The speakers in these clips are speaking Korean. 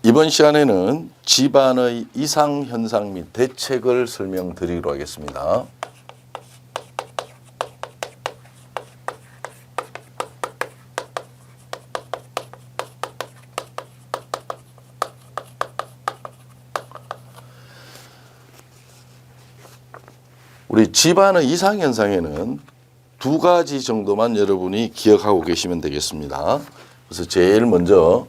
이번 시간에는 집안의 이상현상 및 대책을 설명드리도록 하겠습니다. 우리 집안의 이상현상에는 두 가지 정도만 여러분이 기억하고 계시면 되겠습니다. 그래서 제일 먼저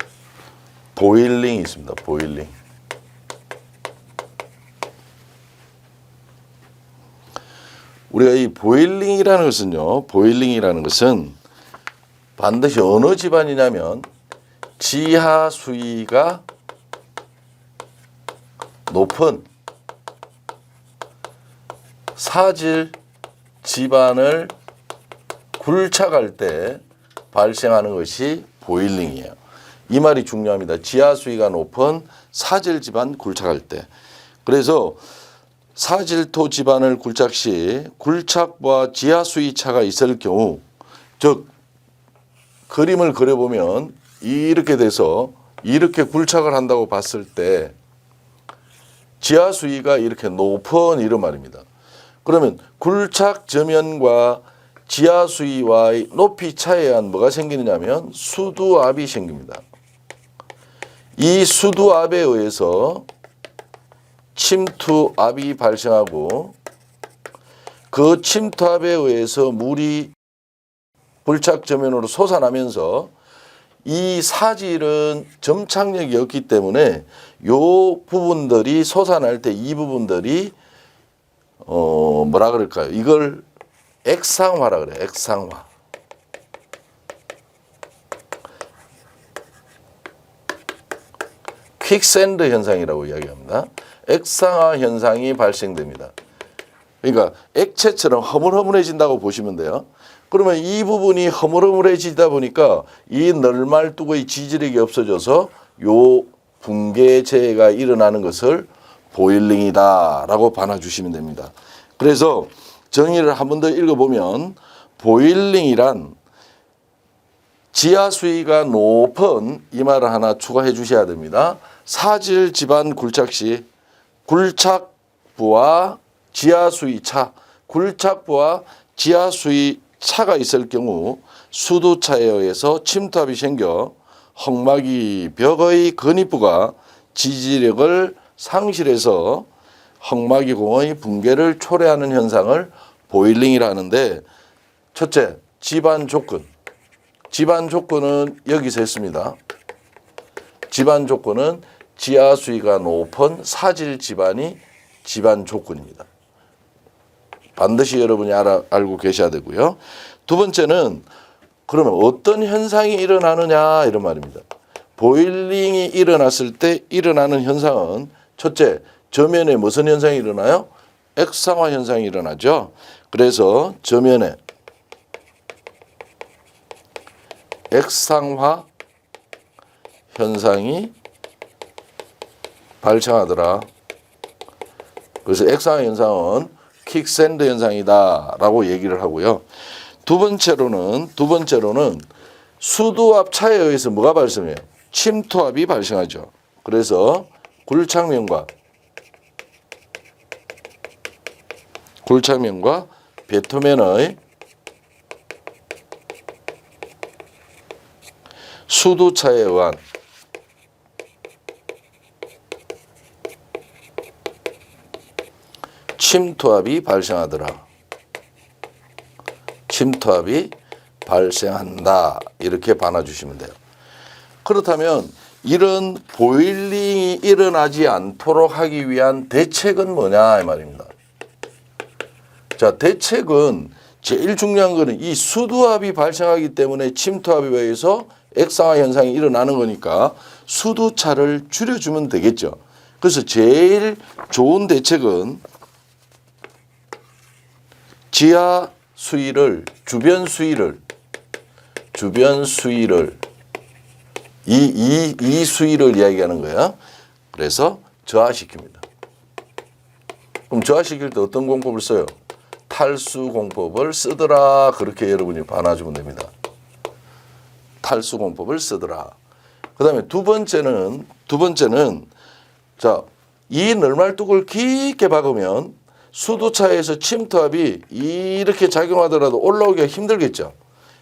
보일링이 있습니다. 보일링. 우리가 이 보일링이라는 것은 반드시 어느 집안이냐면 지하 수위가 높은 사질 집안을 굴착할 때 발생하는 것이 보일링이에요. 이 말이 중요합니다. 지하 수위가 높은 사질 집안 굴착할 때. 그래서 사질토 집안을 굴착 시 굴착부와 지하 수위 차가 있을 경우, 즉 그림을 그려보면 이렇게 돼서 이렇게 굴착을 한다고 봤을 때 지하 수위가 이렇게 높은 이런 말입니다. 그러면 굴착 저면과 지하 수위와의 높이 차이에 의한 뭐가 생기느냐면 수두압이 생깁니다. 이 수두압에 의해서 침투압이 발생하고 그 침투압에 의해서 물이 굴착 저면으로 솟아나면서 이 사질은 점착력이 없기 때문에 요 부분들이 솟아날 때 이 부분들이 뭐라 그럴까요? 이걸 액상화라 그래요. 액상화. 퀵샌드 현상이라고 이야기합니다. 액상화 현상이 발생됩니다. 그러니까 액체처럼 허물허물해진다고 보시면 돼요. 그러면 이 부분이 허물허물해지다 보니까 이 널말뚝의 지지력이 없어져서 요 붕괴재해가 일어나는 것을 보일링이다라고 봐주시면 됩니다. 그래서 정의를 한 번 더 읽어보면 보일링이란 지하 수위가 높은 이 말을 하나 추가해 주셔야 됩니다. 사질 집안 굴착 시 굴착부와 지하 수위 차, 굴착부와 지하 수위 차가 있을 경우 수두차에 의해서 침투압이 생겨 헝막이 벽의 근입부가 지지력을 상실해서 헝막이 공의 붕괴를 초래하는 현상을 보일링이라 하는데, 첫째, 집안 조건. 집안 조건은 여기서 했습니다. 집안 조건은 지하 수위가 높은 사질 집안이 집안 조건입니다. 반드시 여러분이 알고 계셔야 되고요. 두 번째는 그러면 어떤 현상이 일어나느냐 이런 말입니다. 보일링이 일어났을 때 일어나는 현상은 첫째, 저면에 무슨 현상이 일어나요? 액상화 현상이 일어나죠. 그래서 저면에 액상화 현상이 발생하더라. 그래서 액상화 현상은 퀵샌드 현상이다라고 얘기를 하고요. 두 번째로는 수두압 차에 의해서 뭐가 발생해요? 침투압이 발생하죠. 그래서 굴착면과 배토면의 수두차에 의한 침투압이 발생하더라. 침투압이 발생한다. 이렇게 봐주시면 돼요. 그렇다면 이런 보일링이 일어나지 않도록 하기 위한 대책은 뭐냐 이 말입니다. 자, 대책은 제일 중요한 거는 이 수두압이 발생하기 때문에 침투압에 의해서 액상화 현상이 일어나는 거니까 수두차를 줄여주면 되겠죠. 그래서 제일 좋은 대책은 지하 수위를, 주변 수위를 이 수위를 이야기하는 거야. 그래서 저하시킵니다. 그럼 저하시킬 때 어떤 공법을 써요? 탈수 공법을 쓰더라. 그렇게 여러분이 봐주면 됩니다. 탈수 공법을 쓰더라. 그다음에 두 번째는 자, 이 널말뚝을 깊게 박으면 수도차에서 침투압이 이렇게 작용하더라도 올라오기가 힘들겠죠.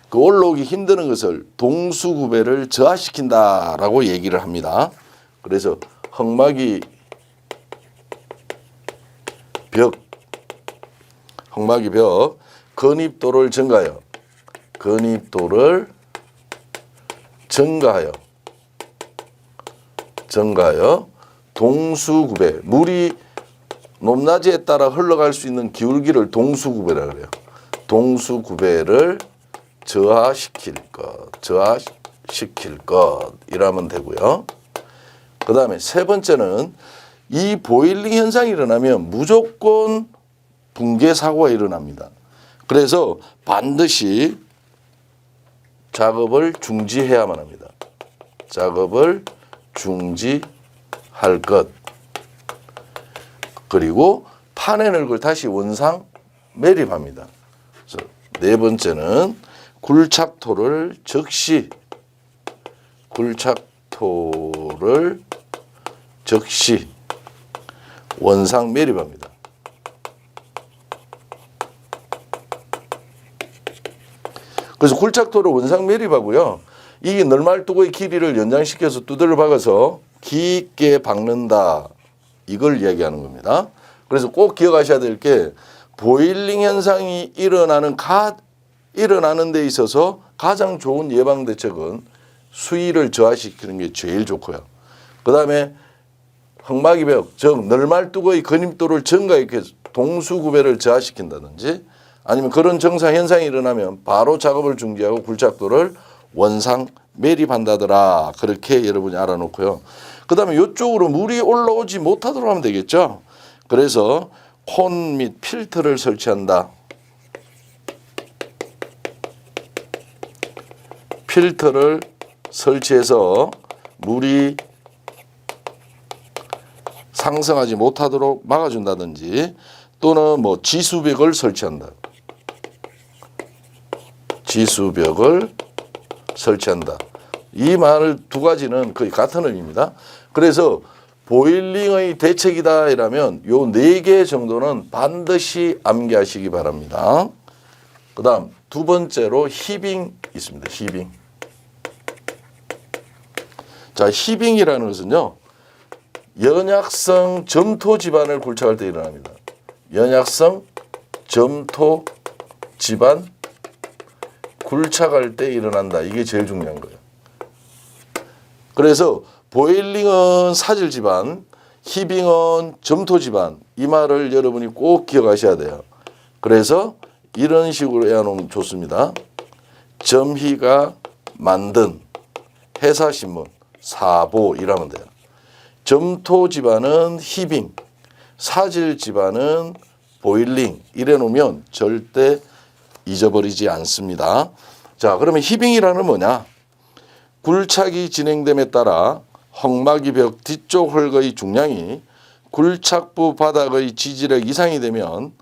그 올라오기 힘드는 것을 동수구배를 저하시킨다라고 얘기를 합니다. 그래서 헝막이 벽 건입도를 증가하여 동수구배, 물이 높낮이에 따라 흘러갈 수 있는 기울기를 동수구배라 그래요. 동수구배를 저하시킬 것 이라면 되고요. 그 다음에 세 번째는 이 보일링 현상이 일어나면 무조건 붕괴 사고가 일어납니다. 그래서 반드시 작업을 중지해야만 합니다. 작업을 중지할 것. 그리고 파네널을 다시 원상 매립합니다. 그래서 네 번째는 굴착토를 즉시 원상 매립합니다. 그래서 굴착토를 원상 매립하고요. 이 널말뚝의 길이를 연장시켜서 두들겨 박아서 깊게 박는다. 이걸 이야기하는 겁니다. 그래서 꼭 기억하셔야 될 게 보일링 현상이 일어나는 데 있어서 가장 좋은 예방 대책은 수위를 저하시키는 게 제일 좋고요. 그 다음에 헝막이 벽, 즉 널말뚝의 근입도를 증가시켜서 동수구배를 저하시킨다든지 아니면 그런 정상 현상이 일어나면 바로 작업을 중지하고 굴착도를 원상 매립한다더라. 그렇게 여러분이 알아놓고요. 그 다음에 이쪽으로 물이 올라오지 못하도록 하면 되겠죠. 그래서 콘 및 필터를 설치한다. 필터를 설치해서 물이 상승하지 못하도록 막아준다든지 또는 뭐 지수벽을 설치한다. 이 말 두 가지는 거의 같은 의미입니다. 그래서 보일링의 대책이다 이라면 요 4개 정도는 반드시 암기하시기 바랍니다. 그 다음 두 번째로 히빙 있습니다. 히빙. 자, 히빙이라는 것은요. 연약성 점토 지반을 굴착할 때 일어납니다. 연약성 점토 지반 굴착할 때 일어난다. 이게 제일 중요한 거예요. 그래서 보일링은 사질 지반, 히빙은 점토 지반. 이 말을 여러분이 꼭 기억하셔야 돼요. 그래서 이런 식으로 해놓으면 좋습니다. 점희가 만든 해사신문 사보 이라면 돼요. 점토 지반은 히빙, 사질 지반은 보일링 이래 놓으면 절대 잊어버리지 않습니다. 자, 그러면 히빙이라는 뭐냐? 굴착이 진행됨에 따라 헝막이 벽 뒤쪽 흙의 중량이 굴착부 바닥의 지지력 이상이 되면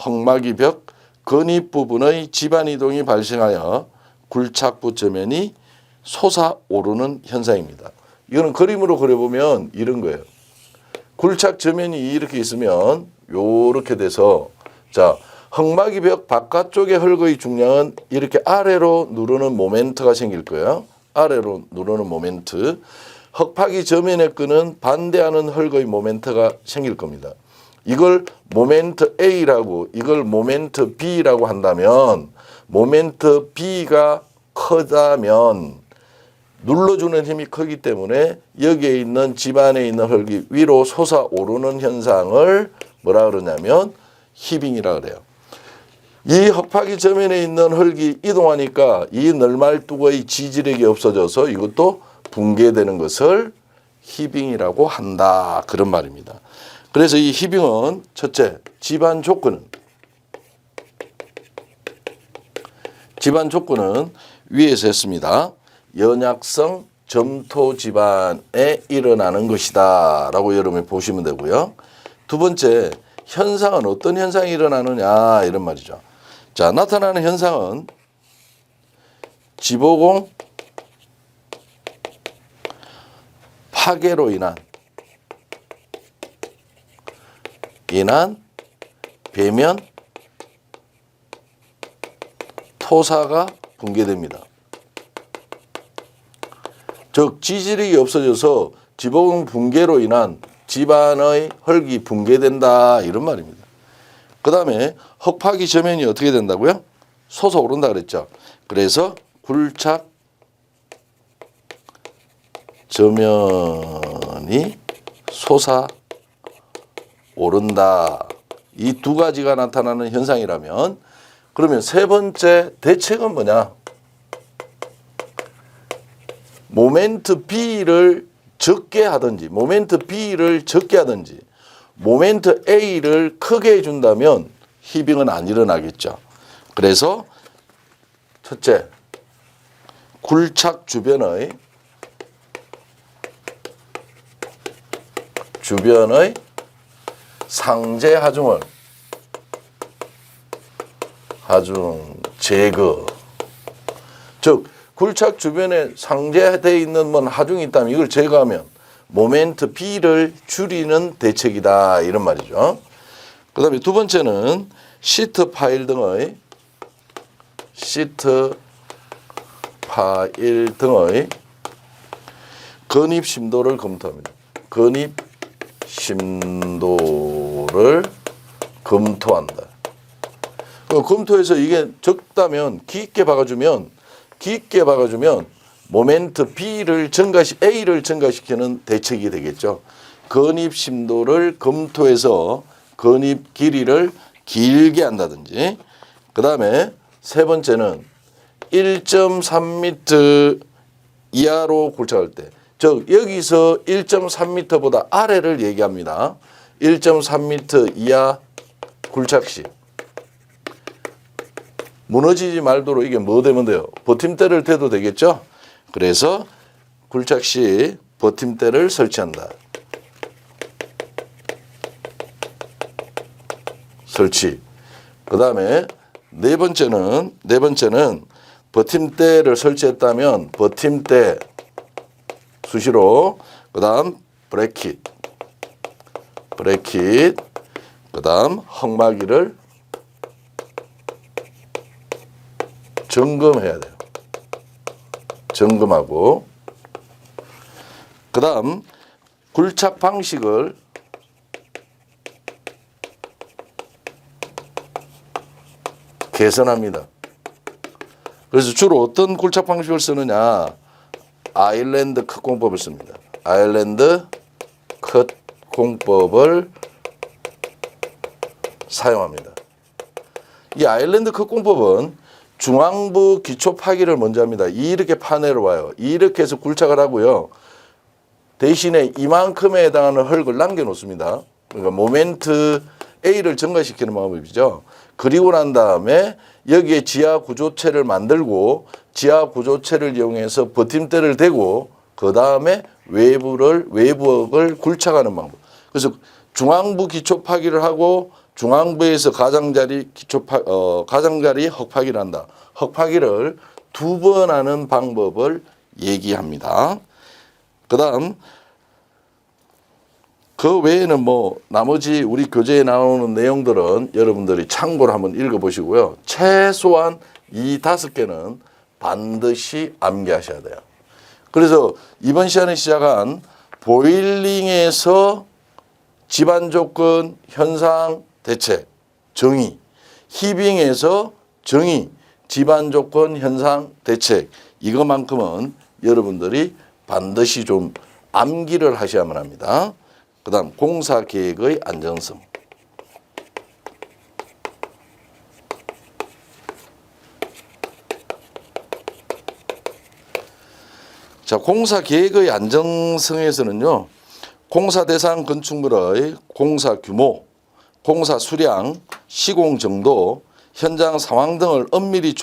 헝막이 벽 근입 부분의 지반 이동이 발생하여 굴착부 저면이 솟아오르는 현상입니다. 이거는 그림으로 그려보면 이런 거예요. 굴착 저면이 이렇게 있으면 요렇게 돼서 자, 헝막이 벽 바깥쪽의 흙의 중량은 이렇게 아래로 누르는 모멘트가 생길 거예요. 아래로 누르는 모멘트. 흙파기 저면에 끄는 반대하는 흙의 모멘트가 생길 겁니다. 이걸 모멘트 A라고 이걸 모멘트 B라고 한다면 모멘트 B가 크다면 눌러주는 힘이 크기 때문에 여기에 있는 집안에 있는 흙이 위로 솟아오르는 현상을 뭐라 그러냐면 히빙이라 그래요. 이 흙파기 저면에 있는 흙이 이동하니까 이 널말뚝의 지지력이 없어져서 이것도 붕괴되는 것을 히빙이라고 한다. 그런 말입니다. 그래서 이 히빙은 첫째, 집안 조건은 위에서 했습니다. 연약성 점토 지반에 일어나는 것이다 라고 여러분이 보시면 되고요. 두 번째, 현상은 어떤 현상이 일어나느냐 이런 말이죠. 자, 나타나는 현상은 지보공 파괴로 인한 배면 토사가 붕괴됩니다. 즉 지지력이 없어져서 지붕 붕괴로 인한 집안의 흙이 붕괴된다 이런 말입니다. 그 다음에 흙파기 저면이 어떻게 된다고요? 솟아오른다 그랬죠. 그래서 굴착 저면이 솟아오른다. 이 두 가지가 나타나는 현상이라면 그러면 세 번째 대책은 뭐냐? 모멘트 B를 적게 하든지 모멘트 B를 적게 하든지 모멘트 A를 크게 해준다면 히빙은 안 일어나겠죠. 그래서 첫째, 굴착 주변의 상제 하중 제거. 즉 굴착 주변에 상제되어 있는 하중이 있다면 이걸 제거하면 모멘트 B를 줄이는 대책이다 이런 말이죠. 그 다음에 두 번째는 시트 파일 등의 건입 심도를 검토합니다. 건입 심도를 검토한다. 검토해서 이게 적다면 깊게 박아주면 모멘트 B를 A를 증가시키는 대책이 되겠죠. 건입 심도를 검토해서 건입 길이를 길게 한다든지. 그 다음에 세 번째는 1.3m 이하로 굴착할 때, 즉 여기서 1.3m보다 아래를 얘기합니다. 1.3m 이하 굴착 시 무너지지 말도록 이게 뭐 되면 돼요? 버팀대를 대도 되겠죠? 그래서 굴착 시 버팀대를 설치한다. 설치. 그 다음에 네 번째는 버팀대를 설치했다면 버팀대 수시로, 그 다음 브래킷, 그 다음 흙막이를 점검해야 돼요. 점검하고, 그 다음 굴착 방식을 개선합니다. 그래서 주로 어떤 굴착 방식을 쓰느냐? 아일랜드 컷 공법을 씁니다. 아일랜드 컷 공법을 사용합니다. 이 아일랜드 컷 공법은 중앙부 기초 파기를 먼저 합니다. 이렇게 파내러 와요. 이렇게 해서 굴착을 하고요. 대신에 이만큼에 해당하는 흙을 남겨놓습니다. 그러니까 모멘트 A를 증가시키는 방법이죠. 그리고 난 다음에 여기에 지하 구조체를 만들고 지하 구조체를 이용해서 버팀대를 대고 그 다음에 외부흙을 굴착하는 방법. 그래서 중앙부 기초 파기를 하고 중앙부에서 가장자리 흙파기를 한다. 흙파기를 2번 하는 방법을 얘기합니다. 그다음 그 외에는 나머지 우리 교재에 나오는 내용들은 여러분들이 참고로 한번 읽어보시고요. 최소한 이 5개는 반드시 암기하셔야 돼요. 그래서 이번 시간에 시작한 보일링에서 집안 조건, 현상, 대책, 정의, 히빙에서 정의, 집안 조건, 현상, 대책, 이것만큼은 여러분들이 반드시 좀 암기를 하셔야만 합니다. 그 다음 공사 계획의 안정성. 자, 공사 계획의 안정성에서는요, 공사 대상 건축물의 공사 규모, 공사 수량, 시공 정도, 현장 상황 등을 엄밀히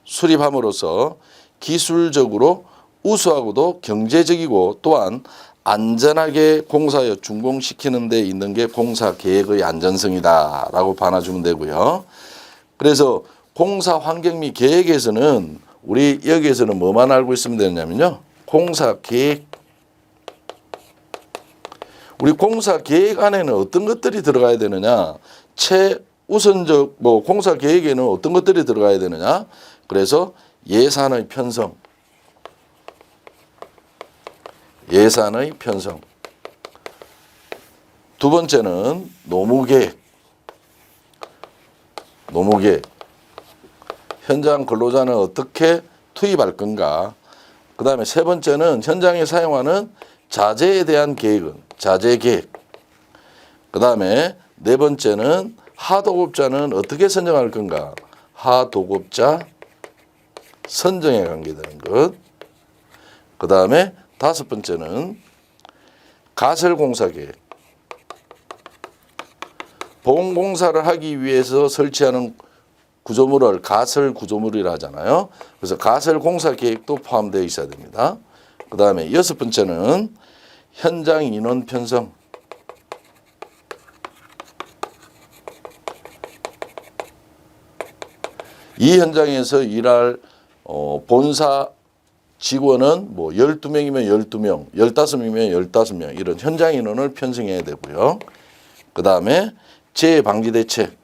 수립함으로써 기술적으로 우수하고도 경제적이고 또한 안전하게 공사에 준공시키는 데 있는 게 공사 계획의 안전성이다 라고 봐주면 되고요. 그래서 공사 환경 및 계획에서는 우리 여기에서는 뭐만 알고 있으면 되냐면요. 공사 계획 우리 공사 계획 안에는 어떤 것들이 들어가야 되느냐? 최우선적 공사 계획에는 어떤 것들이 들어가야 되느냐? 그래서 예산의 편성. 예산의 편성. 두 번째는 노무계획. 노무계획. 현장 근로자는 어떻게 투입할 건가? 그 다음에 세 번째는 현장에 사용하는 자재에 대한 계획은 자재계획. 그 다음에 네 번째는 하도급자는 어떻게 선정할 건가? 하도급자 선정에 관계되는 것. 그 다음에 다섯 번째는 가설공사계획. 보훈공사를 하기 위해서 설치하는 구조물을 가설구조물이라 하잖아요. 그래서 가설공사계획도 포함되어 있어야 됩니다. 그 다음에 여섯 번째는 현장 인원 편성. 이 현장에서 일할 본사 직원은 12명이면 12명, 15명이면 15명 이런 현장 인원을 편성해야 되고요. 그 다음에 재해방지 대책.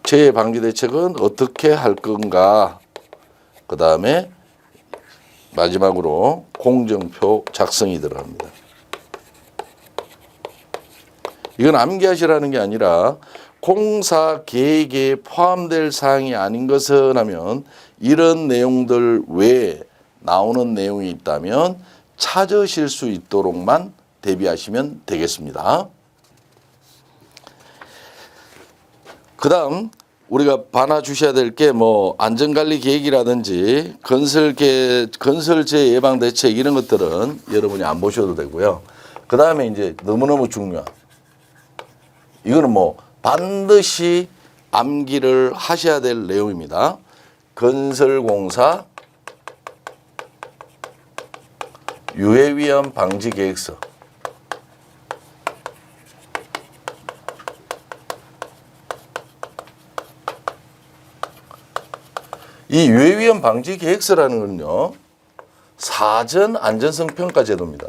재해방지 대책은 어떻게 할 건가. 그 다음에 마지막으로 공정표 작성이 들어갑니다. 이건 암기하시라는 게 아니라 공사 계획에 포함될 사항이 아닌 것은 하면 이런 내용들 외에 나오는 내용이 있다면 찾으실 수 있도록만 대비하시면 되겠습니다. 그 다음 우리가 봐놔 주셔야 될 게 안전관리 계획이라든지 건설재 예방 대책 이런 것들은 여러분이 안 보셔도 되고요. 그 다음에 이제 너무너무 중요한 이거는 반드시 암기를 하셔야 될 내용입니다. 건설공사 유해위험 방지 계획서. 이 유해위험 방지 계획서라는 건요, 사전 안전성 평가 제도입니다.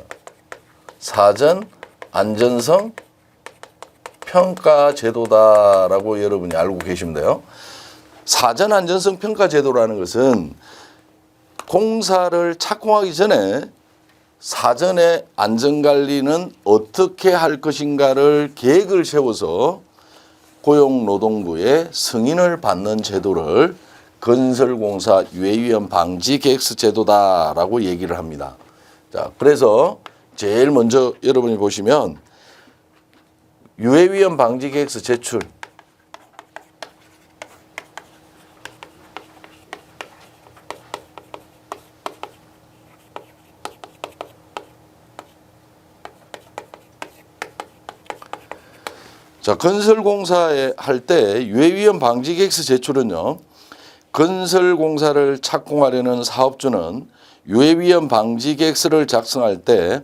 사전 안전성 평가 제도다라고 여러분이 알고 계시면 돼요. 사전 안전성 평가 제도라는 것은 공사를 착공하기 전에 사전에 안전관리는 어떻게 할 것인가를 계획을 세워서 고용노동부의 승인을 받는 제도를 건설공사 유해위험 방지 계획서 제도다라고 얘기를 합니다. 자, 그래서 제일 먼저 여러분이 보시면 유해위험 방지 계획서 제출. 자, 건설공사에 할 때 유해위험 방지 계획서 제출은요, 건설공사를 착공하려는 사업주는 유해위험 방지 계획서를 작성할 때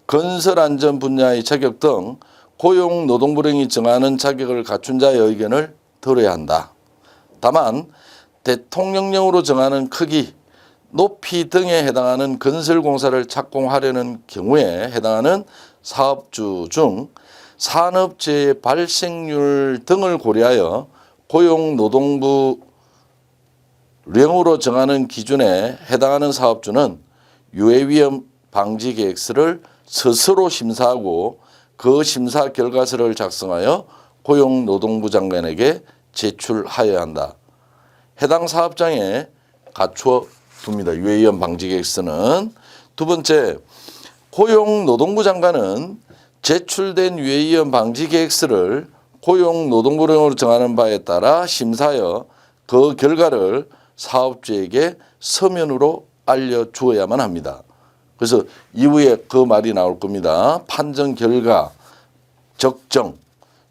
건설안전 분야의 자격 등 고용노동부령이 정하는 자격을 갖춘 자의 의견을 들어야 한다. 다만 대통령령으로 정하는 크기, 높이 등에 해당하는 건설공사를 착공하려는 경우에 해당하는 사업주 중 산업재해 발생률 등을 고려하여 고용노동부 령으로 정하는 기준에 해당하는 사업주는 유해위험 방지 계획서를 스스로 심사하고 그 심사 결과서를 작성하여 고용노동부 장관에게 제출하여야 한다. 해당 사업장에 갖추어 둡니다. 유해위험 방지 계획서는. 두 번째, 고용노동부 장관은 제출된 유해위험 방지 계획서를 고용노동부령으로 정하는 바에 따라 심사하여 그 결과를 사업주에게 서면으로 알려주어야만 합니다. 그래서 이후에 그 말이 나올 겁니다. 판정 결과, 적정,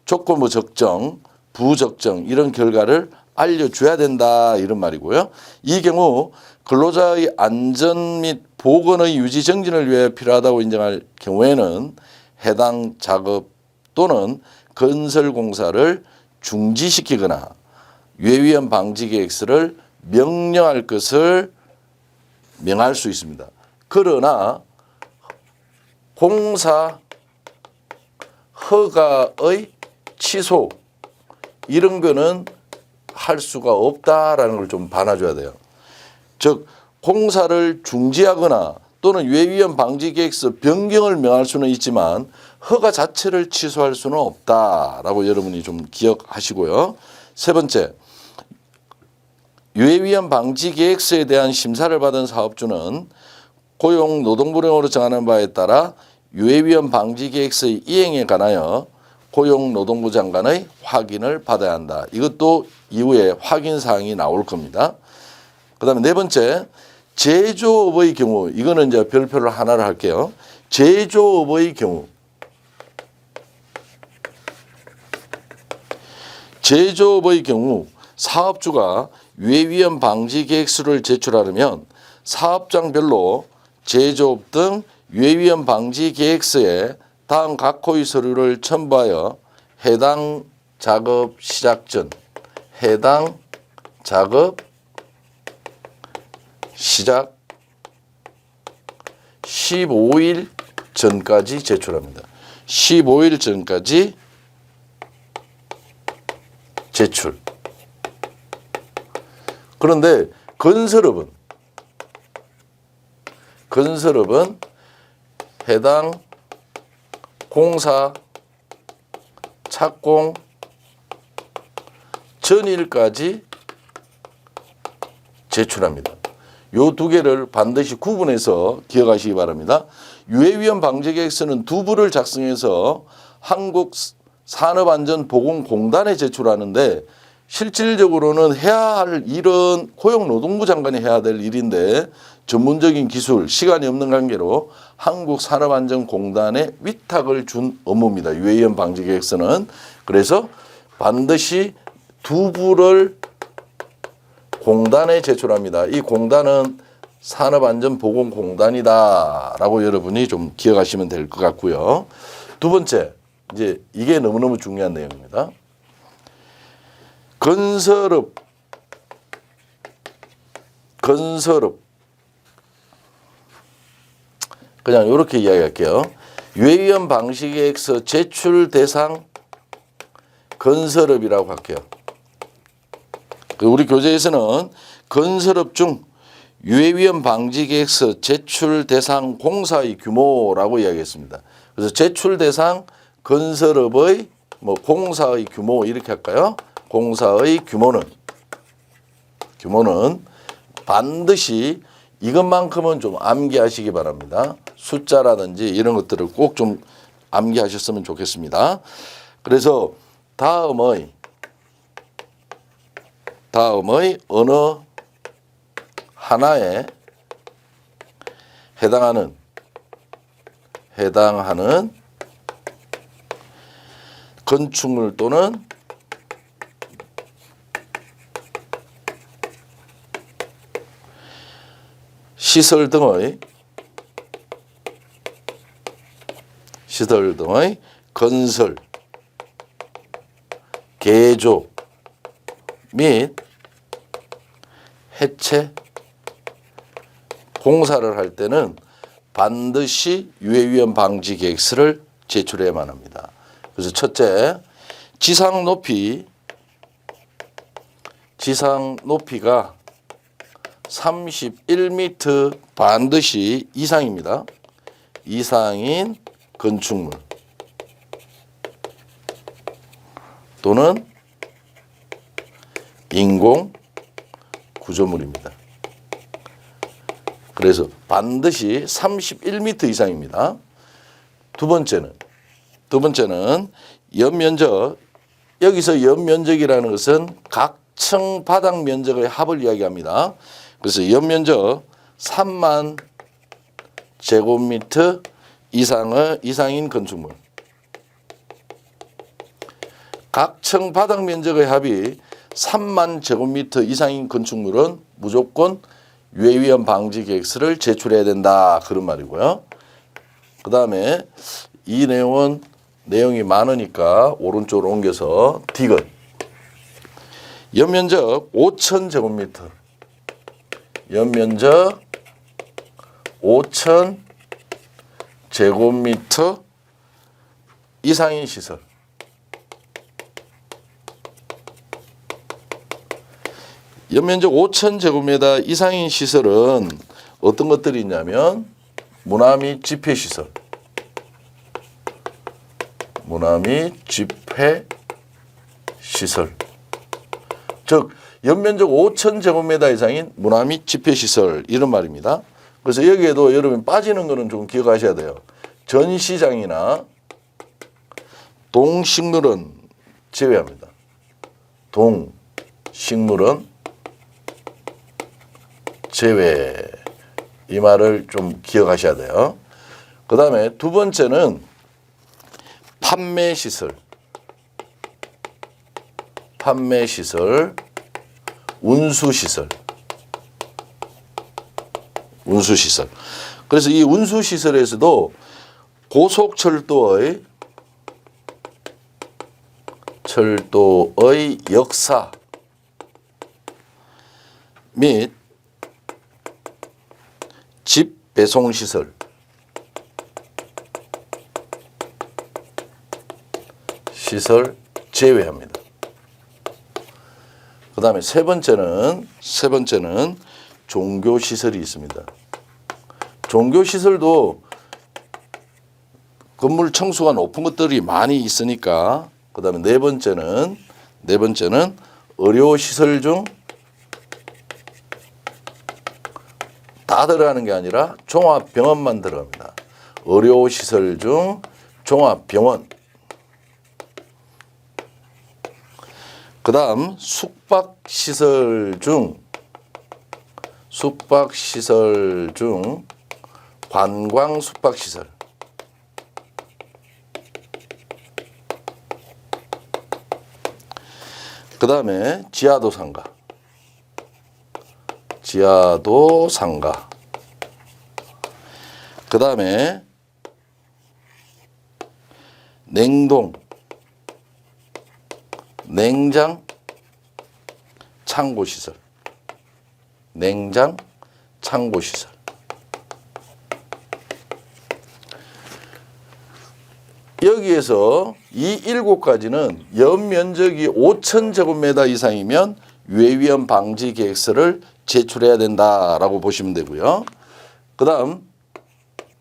조건부 적정, 부적정 이런 결과를 알려줘야 된다 이런 말이고요. 이 경우 근로자의 안전 및 보건의 유지 정진을 위해 필요하다고 인정할 경우에는 해당 작업 또는 건설공사를 중지시키거나 유해위험 방지 계획서를 명령할 것을 명할 수 있습니다. 그러나 공사 허가의 취소 이런 거는 할 수가 없다라는 걸 좀 봐놔줘야 돼요. 즉 공사를 중지하거나 또는 유해위험 방지 계획서 변경을 명할 수는 있지만 허가 자체를 취소할 수는 없다라고 여러분이 좀 기억하시고요. 세 번째, 유해위험 방지 계획서에 대한 심사를 받은 사업주는 고용노동부령으로 정하는 바에 따라 유해위험 방지 계획서의 이행에 관하여 고용노동부 장관의 확인을 받아야 한다. 이것도 이후에 확인 사항이 나올 겁니다. 그다음에 네 번째, 제조업의 경우, 이거는 이제 별표를 하나를 할게요. 제조업의 경우, 사업주가 유해위험 방지 계획서를 제출하려면 사업장별로 제조업 등 유해위험 방지 계획서에 다음 각호의 서류를 첨부하여 해당 작업 시작 전, 해당 작업 시작 15일 전까지 제출합니다. 15일 전까지 제출. 그런데 건설업은 해당 공사 착공 전일까지 제출합니다. 요 두 개를 반드시 구분해서 기억하시기 바랍니다. 유해위험 방지계획서는 두 부를 작성해서 한국산업안전보건공단에 제출하는데 실질적으로는 해야 할 일은 고용노동부 장관이 해야 될 일인데 전문적인 기술, 시간이 없는 관계로 한국산업안전공단에 위탁을 준 업무입니다. 유해위험 방지계획서는. 그래서 반드시 두 부를 공단에 제출합니다. 이 공단은 산업안전보건공단이다라고 여러분이 좀 기억하시면 될 것 같고요. 두 번째, 이제 이게 너무너무 중요한 내용입니다. 건설업 그냥 이렇게 이야기할게요. 유해위험 방지계획서 제출 대상 건설업이라고 할게요. 우리 교재에서는 건설업 중 유해위험 방지계획서 제출 대상 공사의 규모라고 이야기했습니다. 그래서 제출 대상 건설업의 공사의 규모 이렇게 할까요? 공사의 규모는 반드시 이것만큼은 좀 암기하시기 바랍니다. 숫자라든지 이런 것들을 꼭 좀 암기하셨으면 좋겠습니다. 그래서 다음의 어느 하나에 해당하는 건축물 또는 시설 등의 건설, 개조 및 해체 공사를 할 때는 반드시 유해위험 방지 계획서를 제출해야만 합니다. 그래서 첫째, 지상 높이가 31m 반드시 이상입니다. 이상인 건축물 또는 인공 구조물입니다. 그래서 반드시 31m 이상입니다. 두 번째는 연면적. 여기서 연면적이라는 것은 각층 바닥 면적의 합을 이야기합니다. 그래서 연면적 3만 제곱미터 이상인 건축물. 각층 바닥 면적의 합이 3만 제곱미터 이상인 건축물은 무조건 유해위험 방지 계획서를 제출해야 된다. 그런 말이고요. 그 다음에 이 내용이 많으니까 오른쪽으로 옮겨서 디귿. 연면적 5천 제곱미터. 연면적 5천 제곱미터 이상인 시설. 연면적 5,000제곱미터 이상인 시설은 어떤 것들이 있냐면 문화 및 집회시설. 문화 및 집회시설. 즉 연면적 5,000제곱미터 이상인 문화 및 집회시설 이런 말입니다. 그래서 여기에도 여러분 빠지는 거는 좀 기억하셔야 돼요. 전시장이나 동식물은 제외합니다. 동식물은 제외. 이 말을 좀 기억하셔야 돼요. 그 다음에 두 번째는 판매시설. 판매시설, 운수시설. 운수시설. 그래서 이 운수시설에서도 고속철도의 역사 및 집 배송시설, 시설 제외합니다. 그 다음에 세 번째는 종교시설이 있습니다. 종교시설도 건물 층수가 높은 것들이 많이 있으니까. 그 다음에 네 번째는 의료시설 중 다 들어가는 게 아니라 종합병원만 들어갑니다. 의료시설 중 종합병원. 그 다음 숙박시설 중 관광 숙박시설. 그 다음에 지하도 상가. 그 다음에 냉장 창고시설. 여기에서 이 7가지는 연면적이 5,000제곱미터 이상이면 유해위험 방지 계획서를 제출해야 된다라고 보시면 되고요. 그 다음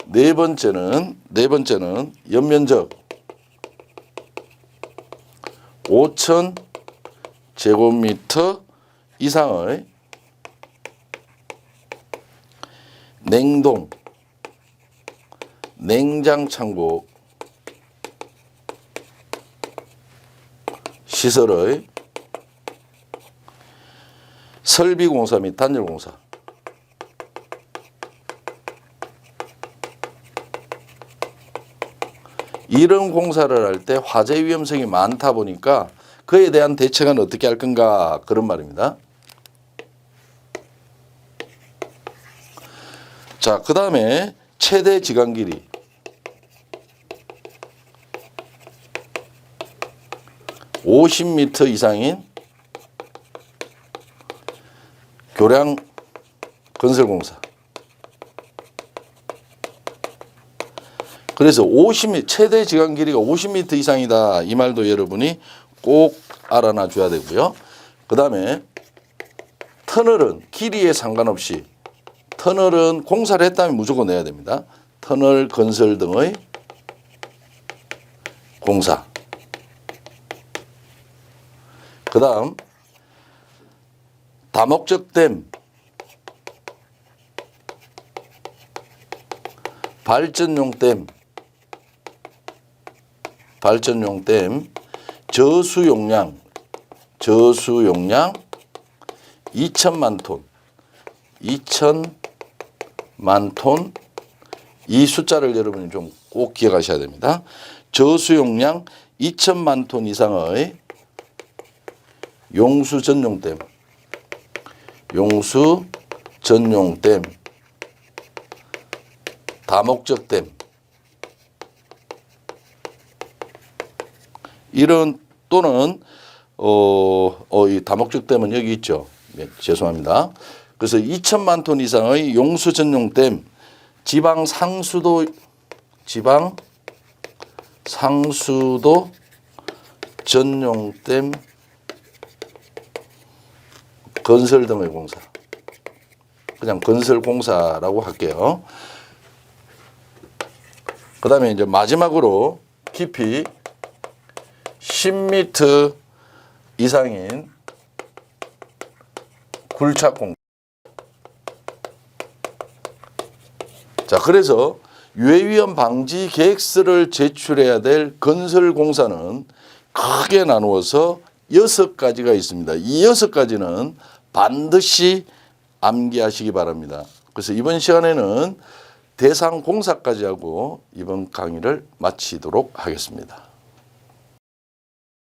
네 번째는 연면적 5,000제곱미터 이상의 냉장창고 시설의 설비공사 및 단열공사. 이런 공사를 할 때 화재 위험성이 많다 보니까 그에 대한 대책은 어떻게 할 건가 그런 말입니다. 자, 그 다음에 최대 지간 길이 50m 이상인 교량 건설공사. 그래서 최대 지간 길이가 50m 이상이다. 이 말도 여러분이 꼭 알아놔 줘야 되고요. 그 다음에 터널은 길이에 상관없이 터널은 공사를 했다면 무조건 내야 됩니다. 터널 건설 등의 공사. 그 다음 다목적 댐, 발전용 댐, 저수용량 2천만 톤, 이 숫자를 여러분이 좀 꼭 기억하셔야 됩니다. 저수용량 2천만 톤 이상의 용수 전용 댐, 다목적 댐, 이런 또는 이 다목적 댐은 여기 있죠. 네, 죄송합니다. 그래서 2천만 톤 이상의 용수 전용 댐, 지방 상수도 지방 상수도 전용댐 건설 등의 공사. 그냥 건설공사라고 할게요. 그 다음에 이제 마지막으로 깊이 10m 이상인 굴착공사. 자, 그래서 유해위험 방지 계획서를 제출해야 될 건설공사는 크게 나누어서 6가지가 있습니다. 이 6가지는 반드시 암기하시기 바랍니다. 그래서 이번 시간에는 대상 공사까지 하고 이번 강의를 마치도록 하겠습니다.